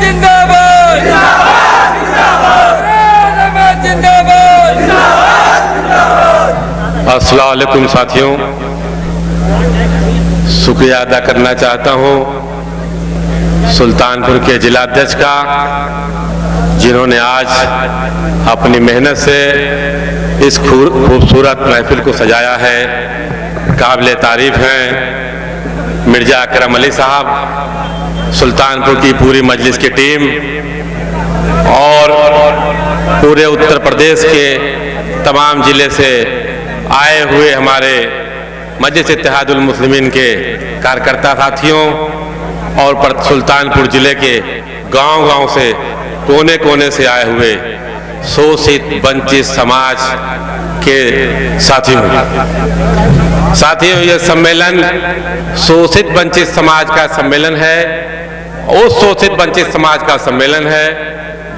जिंदाबाद जिंदाबाद जिंदाबाद। अस्सलाम वालेकुम साथियों, शुक्रिया अदा करना चाहता हूं सुल्तानपुर के जिलाध्यक्ष का, जिन्होंने आज अपनी मेहनत से इस खूबसूरत महफिल को सजाया है। काबिल तारीफ हैं मिर्जा अकरम अली साहब, सुल्तानपुर की पूरी मजलिस की टीम और पूरे उत्तर प्रदेश के तमाम जिले से आए हुए हमारे मजलिस इत्तेहादुल मुस्लिमीन के कार्यकर्ता साथियों और सुल्तानपुर जिले के गांव-गांव से कोने कोने से आए हुए शोषित वंचित समाज के साथियों, ये सम्मेलन शोषित वंचित समाज का सम्मेलन है। उस शोषित वंचित समाज का सम्मेलन है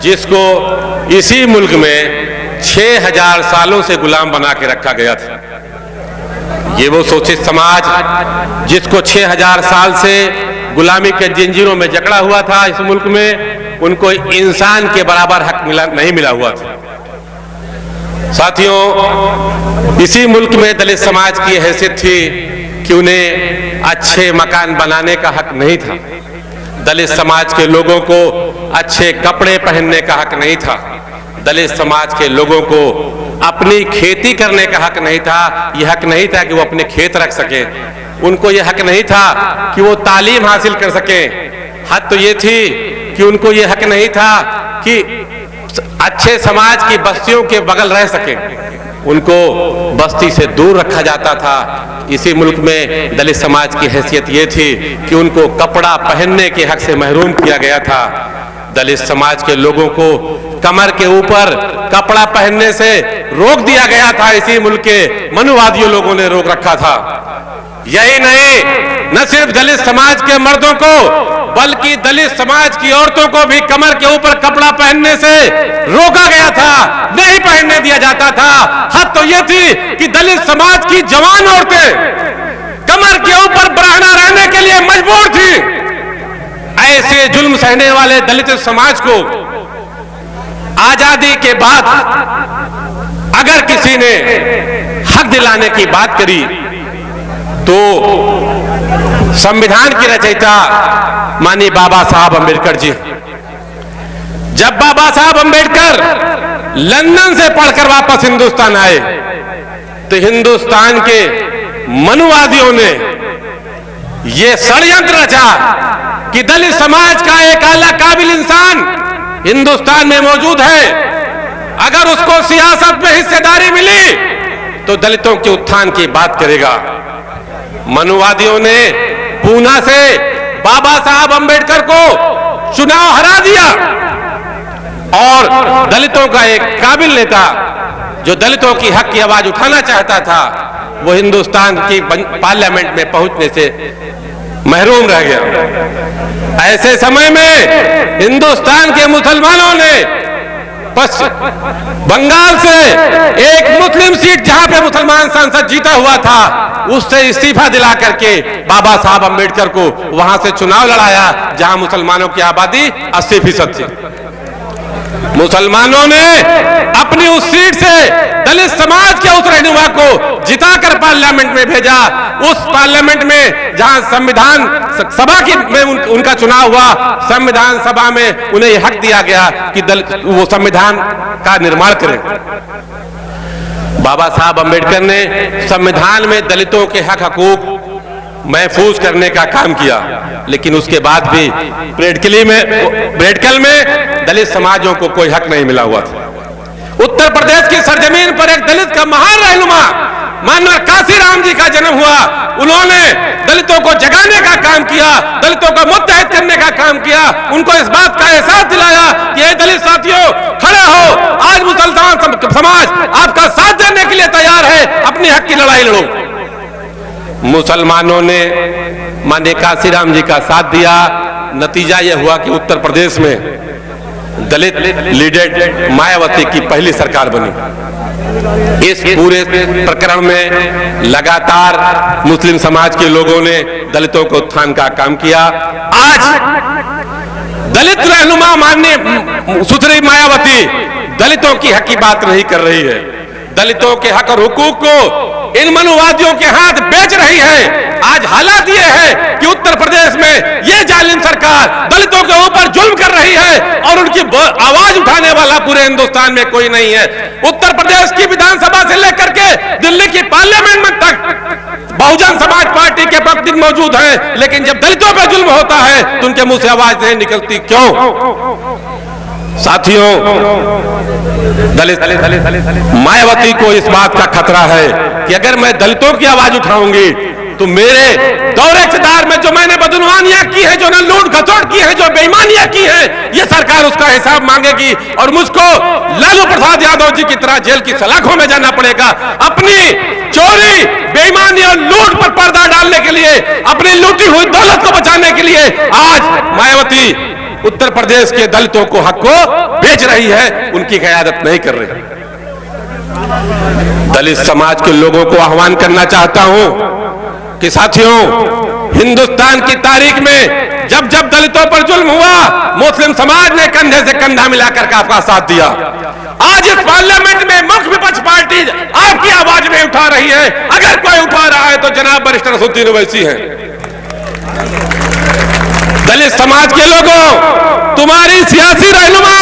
जिसको इसी मुल्क में 6000 सालों से गुलाम बना के रखा गया था। ये वो शोषित समाज जिसको 6000 साल से गुलामी के जंजीरों में जकड़ा हुआ था इस मुल्क में, उनको इंसान के बराबर हक नहीं मिला हुआ था। साथियों, इसी मुल्क में दलित समाज की हैसियत थी कि उन्हें अच्छे मकान बनाने का हक नहीं था, दलित समाज के लोगों को अच्छे कपड़े पहनने का हक नहीं था, दलित समाज के लोगों को अपनी खेती करने का हक नहीं था। यह हक नहीं था कि वो अपने खेत रख सके, उनको यह हक नहीं था कि वो तालीम हासिल कर सके। हद तो ये थी कि उनको यह हक नहीं था कि अच्छे समाज की बस्तियों के बगल रह सके, उनको बस्ती से दूर रखा जाता था। इसी मुल्क में दलित समाज की हैसियत ये थी कि उनको कपड़ा पहनने के हक से महरूम किया गया था। दलित समाज के लोगों को कमर के ऊपर कपड़ा पहनने से रोक दिया गया था। इसी मुल्क के मनुवादियों लोगों ने रोक रखा था। यही नहीं, न सिर्फ दलित समाज के मर्दों को बल्कि दलित समाज की औरतों को भी कमर के ऊपर कपड़ा पहनने से रोका गया था, नहीं पहनने दिया जाता था। हद तो यह थी कि दलित समाज की जवान औरतें कमर के ऊपर बरहना रहने के लिए मजबूर थी। ऐसे जुल्म सहने वाले दलित समाज को आजादी के बाद अगर किसी ने हक दिलाने की बात करी तो संविधान की रचयिता माननीय बाबा साहब अम्बेडकर जी। जब बाबा साहब अम्बेडकर लंदन से पढ़कर वापस हिंदुस्तान आए तो हिंदुस्तान के मनुवादियों ने यह षड्यंत्र रचा कि दलित समाज का एक आला काबिल इंसान हिंदुस्तान में मौजूद है, अगर उसको सियासत में हिस्सेदारी मिली तो दलितों के उत्थान की बात करेगा। मनुवादियों ने पूना से बाबा साहब अम्बेडकर को चुनाव हरा दिया और दलितों का एक काबिल नेता जो दलितों की हक की आवाज उठाना चाहता था वो हिंदुस्तान की पार्लियामेंट में पहुंचने से महरूम रह गया। ऐसे समय में हिंदुस्तान के मुसलमानों ने बंगाल से एक मुस्लिम सीट जहां पे मुसलमान सांसद जीता हुआ था उससे इस्तीफा दिला करके बाबा साहब अम्बेडकर को वहां से चुनाव लड़ाया जहां मुसलमानों की आबादी 80% थी। मुसलमानों ने अपनी उस सीट से दलित समाज के उस रहनुमा को जिताकर पार्लियामेंट में भेजा। उस पार्लियामेंट में जहां संविधान सभा में उनका चुनाव हुआ, संविधान सभा में उन्हें हक दिया गया कि वो संविधान का निर्माण करें। बाबा साहब अम्बेडकर ने संविधान में दलितों के हक हकूक महफूज करने का काम किया, लेकिन उसके बाद भी ब्रेडकल में दलित समाजों को कोई हक नहीं मिला हुआ था। उत्तर प्रदेश की सरजमीन पर एक दलित का महान रहनुमा माननीय काशीराम जी का जन्म हुआ। उन्होंने दलितों को जगाने का काम किया, दलितों को मुत्तहद करने का काम किया, उनको इस बात का एहसास दिलाया कि ये दलित साथियों खड़े हो, आज मुसलमान समाज आपका साथ देने के लिए तैयार है, अपने हक की लड़ाई लड़ो। मुसलमानों ने माननीय काशीराम जी का साथ दिया। नतीजा यह हुआ कि उत्तर प्रदेश में दलित लीडेड मायावती की पहली सरकार बनी। इस पूरे प्रकरण में लगातार मुस्लिम समाज के लोगों ने दलितों को उत्थान का काम किया। आज दलित रहनुमा माननीय सुश्री मायावती दलितों की हक की बात नहीं कर रही है। दलितों के हक और हुकूक को इन मनुवादियों के हाथ बेच रही है। आज हालात ये है कि उत्तर प्रदेश में ये जालिम सरकार दलितों के ऊपर जुल्म कर रही है और उनकी आवाज उठाने वाला पूरे हिंदुस्तान में कोई नहीं है। उत्तर प्रदेश की विधानसभा से लेकर के दिल्ली की पार्लियामेंट में तक बहुजन समाज पार्टी के प्रतिनिधि मौजूद हैं, लेकिन जब दलितों पर जुल्म होता है तो उनके मुंह से आवाज नहीं निकलती। क्यों? साथियों, मायावती को इस बात का खतरा है कि अगर मैं दलितों की आवाज उठाऊंगी तो मेरे दौरे इक़्तिदार में जो मैंने बदनवानियां की है, जो न लूट खसोट की है, जो बेईमानियां की है, ये सरकार उसका हिसाब मांगेगी और मुझको लालू प्रसाद यादव जी की तरह जेल की सलाखों में जाना पड़ेगा। अपनी चोरी, बेईमानी और लूट पर पर्दा डालने के लिए, अपनी लूटी हुई दौलत को बचाने के लिए आज मायावती उत्तर प्रदेश के दलितों को हक को बेच रही है, उनकी क़यादत नहीं कर रही। दलित समाज के लोगों को आह्वान करना चाहता हूं कि साथियों, हिंदुस्तान की तारीख में जब जब दलितों पर जुल्म हुआ, मुस्लिम समाज ने कंधे से कंधा मिलाकर के आपका साथ दिया। आज इस पार्लियामेंट में मुख्य विपक्ष पार्टी आपकी आवाज नहीं उठा रही है। अगर कोई उठा रहा है तो जनाब बैरिस्टर असदुद्दीन ओवैसी हैं। दलित समाज के लोगों, तुम्हारी सियासी रहनुमा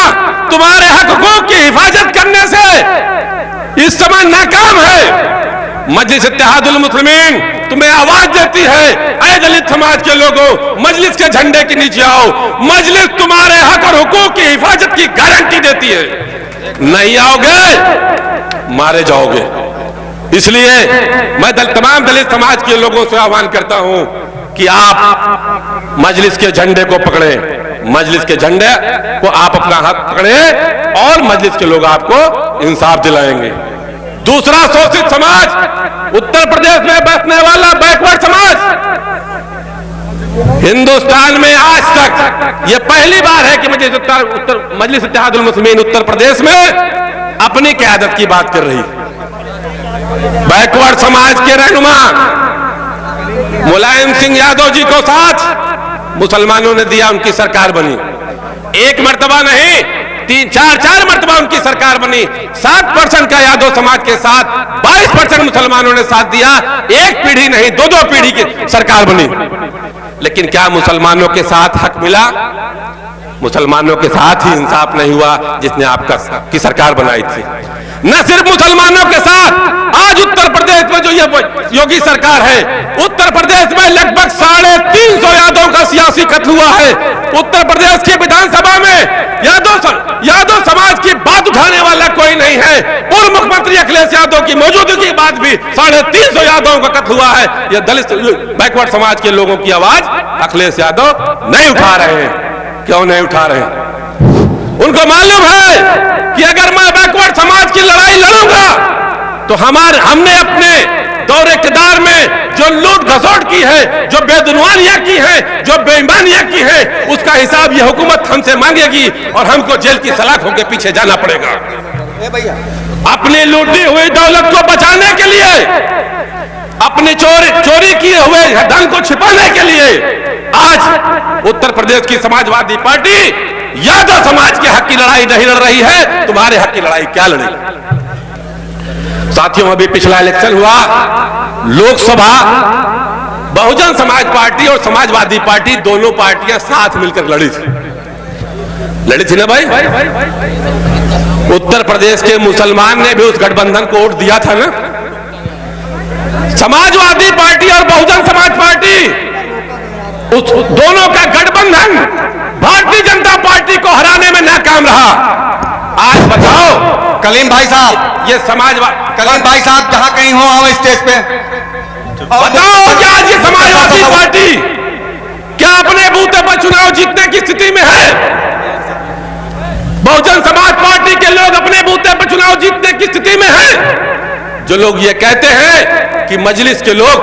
तुम्हारे हक हकूक की हिफाजत करने से इस समय नाकाम है। मजलिस इत्तेहादुल मुस्लिमीन तुम्हें आवाज देती है, ऐ दलित समाज के लोगों, मजलिस के झंडे के नीचे आओ। मजलिस तुम्हारे हक और हुकूक की हिफाजत की गारंटी देती है। नहीं आओगे मारे जाओगे। इसलिए मैं तमाम दलित समाज के लोगों से आह्वान करता हूं कि आप मजलिस के झंडे को पकड़े, मजलिस के झंडे को आप अपना हाथ पकड़े और मजलिस के लोग आपको इंसाफ दिलाएंगे। दूसरा, शोषित समाज, उत्तर प्रदेश में बसने वाला बैकवर्ड समाज, हिंदुस्तान में आज तक ये पहली बार है कि मजलिस इत्तेहादुल मुस्लिमीन उत्तर प्रदेश में अपनी क़यादत की बात कर रही है। बैकवर्ड समाज के रहनुमा मुलायम सिंह यादव जी को साथ मुसलमानों ने दिया, उनकी सरकार बनी। एक मर्तबा नहीं, 3-4 मर्तबा उनकी सरकार बनी। 7% का यादव समाज के साथ 22% मुसलमानों ने साथ दिया। एक पीढ़ी नहीं, 2-2 पीढ़ी की सरकार बनी। लेकिन क्या मुसलमानों के साथ हक मिला? मुसलमानों के साथ ही इंसाफ नहीं हुआ जिसने आपका की सरकार बनाई थी। न सिर्फ मुसलमानों के साथ, आज उत्तर प्रदेश में जो ये योगी सरकार है, उत्तर प्रदेश में लगभग 350 यादव का सियासी कत्ल हुआ है। उत्तर प्रदेश की विधानसभा में यादव समाज की बात उठाने वाला कोई नहीं है। पूर्व मुख्यमंत्री अखिलेश यादव की मौजूदगी के बाद भी 350 यादव का कत्ल हुआ है। यह दलित बैकवर्ड समाज के लोगों की आवाज अखिलेश यादव नहीं उठा रहे हैं। क्यों नहीं उठा रहे हैं? उनको मालूम है कि अगर मैं बैकवर्ड समाज की लड़ाई लड़ूंगा तो हमने अपने दौरे इक़्तिदार में जो लूट घसोट की है, जो बेदुनवानियां की है, जो बेईमानियां की है, उसका हिसाब ये हुकूमत हमसे मांगेगी और हमको जेल की सलाखों के पीछे जाना पड़ेगा। अपनी लूटी हुई दौलत को बचाने के लिए, अपनी चोरी किए हुए धन को छिपाने के लिए आज उत्तर प्रदेश की समाजवादी पार्टी यादव समाज के हक की लड़ाई नहीं लड़ रही है। तुम्हारे हक की लड़ाई क्या लड़ेगी? साथियों, अभी पिछला इलेक्शन हुआ, लोकसभा बहुजन समाज पार्टी और समाजवादी पार्टी दोनों पार्टियां साथ मिलकर लड़ी थी ना भाई? उत्तर प्रदेश के मुसलमान ने भी उस गठबंधन को वोट दिया था ना। समाजवादी पार्टी और बहुजन समाज पार्टी, उस दोनों का गठबंधन भारतीय जनता पार्टी को हराने में नाकाम रहा। आज बताओ कलीम भाई साहब, ये कलीम भाई साहब जहां कहीं हो आओ स्टेज पे। बताओ क्या आज ये समाजवादी पार्टी क्या अपने बूते पर चुनाव जीतने की स्थिति में है? बहुजन समाज पार्टी के लोग अपने बूते पर चुनाव जीतने की स्थिति में हैं? जो लोग ये कहते हैं कि मजलिस के लोग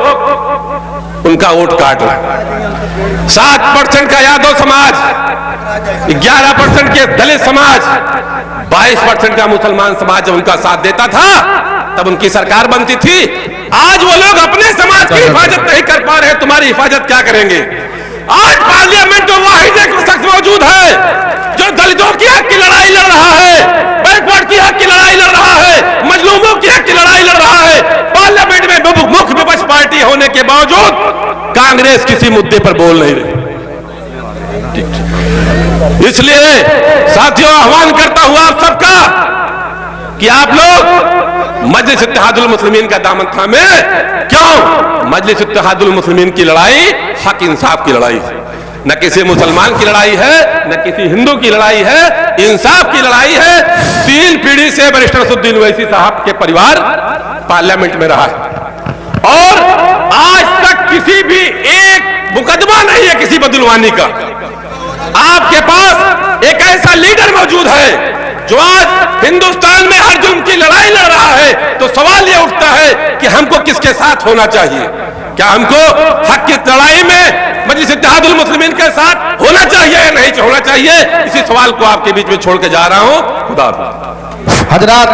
उनका वोट काट रहे, 7% का यादव समाज, 11% के दलित समाज, 22% का मुसलमान समाज जब उनका साथ देता था तब उनकी सरकार बनती थी। आज वो लोग अपने समाज की हिफाजत नहीं कर पा रहे, तुम्हारी हिफाजत क्या करेंगे? आज पार्लियामेंट में वाहिद एक शख्स मौजूद है कांग्रेस किसी मुद्दे पर बोल नहीं रही। इसलिए साथियों, आह्वान करता हुआ आप सबका कि आप लोग मजलिस इत्तेहादुल मुस्लिमीन का दामन थामे। क्यों? मजलिस इत्तेहादुल मुस्लिमीन की लड़ाई हक इंसाफ की लड़ाई है, न किसी मुसलमान की लड़ाई है, न किसी हिंदू की लड़ाई है, इंसाफ की लड़ाई है। 3 पीढ़ी से बैरिस्टर असदुद्दीन ओवैसी साहब के परिवार पार्लियामेंट में रहा है और आज तक किसी भी एक मुकदमा नहीं है किसी बदलवानी का। आपके पास एक ऐसा लीडर मौजूद है जो आज हिंदुस्तान में हर जुल्म की लड़ाई लड़ रहा है। तो सवाल यह उठता है कि हमको किसके साथ होना चाहिए? क्या हमको हक की लड़ाई में मजलिस इत्तेहादुल मुस्लिमीन के साथ होना चाहिए या नहीं होना चाहिए? इसी सवाल को आपके बीच में छोड़ के जा रहा हूं। खुदा हाफ़िज़। हजरात